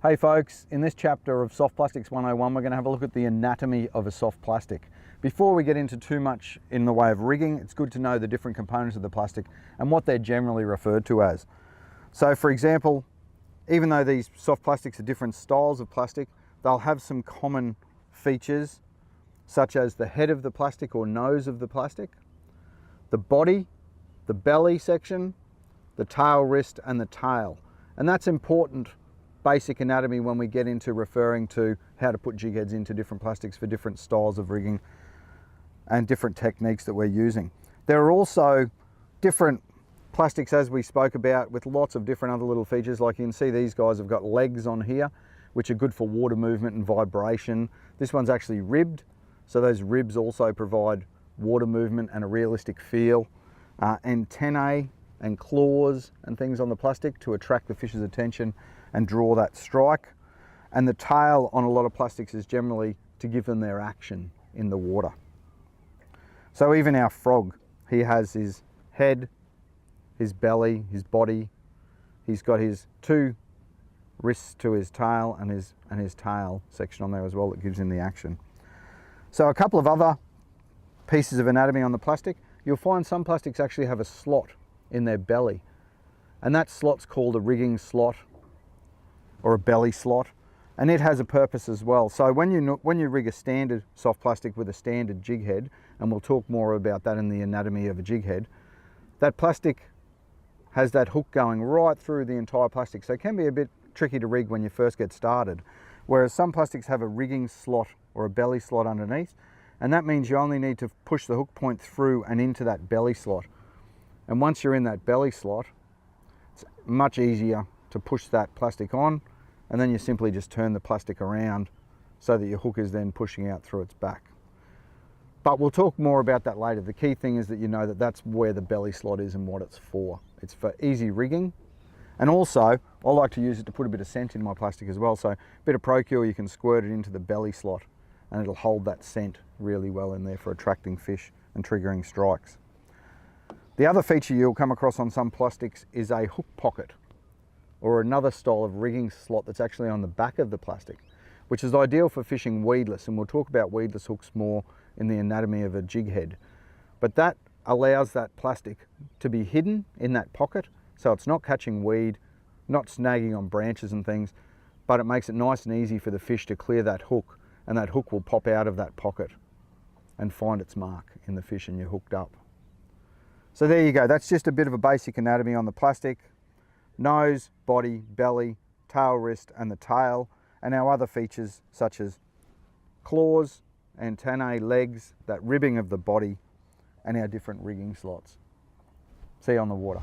Hey folks, in this chapter of Soft Plastics 101 we're going to have a look at the anatomy of a soft plastic. Before we get into too much in the way of rigging, it's good to know the different components of the plastic and what they're generally referred to as. So for example, even though these soft plastics are different styles of plastic, they'll have some common features such as the head of the plastic or nose of the plastic, the body, the belly section, the tail wrist and the tail. And that's important basic anatomy when we get into referring to how to put jig heads into different plastics for different styles of rigging and different techniques that we're using. There are also different plastics, as we spoke about, with lots of different other little features. Like you can see these guys have got legs on here which are good for water movement and vibration. This one's actually ribbed, so those ribs also provide water movement and a realistic feel. Antennae and claws and things on the plastic to attract the fish's attention and draw that strike. And the tail on a lot of plastics is generally to give them their action in the water. So even our frog, he has his head, his belly, his body. He's got his two wrists to his tail and his tail section on there as well that gives him the action. So a couple of other pieces of anatomy on the plastic. You'll find some plastics actually have a slot in their belly, and that slot's called a rigging slot or a belly slot, and it has a purpose as well. So when you rig a standard soft plastic with a standard jig head, and we'll talk more about that in the anatomy of a jig head, that plastic has that hook going right through the entire plastic, so it can be a bit tricky to rig when you first get started. Whereas some plastics have a rigging slot or a belly slot underneath, and that means you only need to push the hook point through and into that belly slot. And once you're in that belly slot, it's much easier to push that plastic on, and then you simply just turn the plastic around so that your hook is then pushing out through its back. But we'll talk more about that later. The key thing is that you know that that's where the belly slot is and what it's for. It's for easy rigging, and also I like to use it to put a bit of scent in my plastic as well. So a bit of Procure, you can squirt it into the belly slot and it'll hold that scent really well in there for attracting fish and triggering strikes. The other feature you'll come across on some plastics is a hook pocket, or another style of rigging slot that's actually on the back of the plastic, which is ideal for fishing weedless, and we'll talk about weedless hooks more in the anatomy of a jig head. But that allows that plastic to be hidden in that pocket, so it's not catching weed, not snagging on branches and things, but it makes it nice and easy for the fish to clear that hook, and that hook will pop out of that pocket and find its mark in the fish and you're hooked up. So there you go, that's just a bit of a basic anatomy on the plastic. Nose, body, belly, tail, wrist and the tail, and our other features such as claws, antennae, legs, that ribbing of the body and our different rigging slots. See you on the water.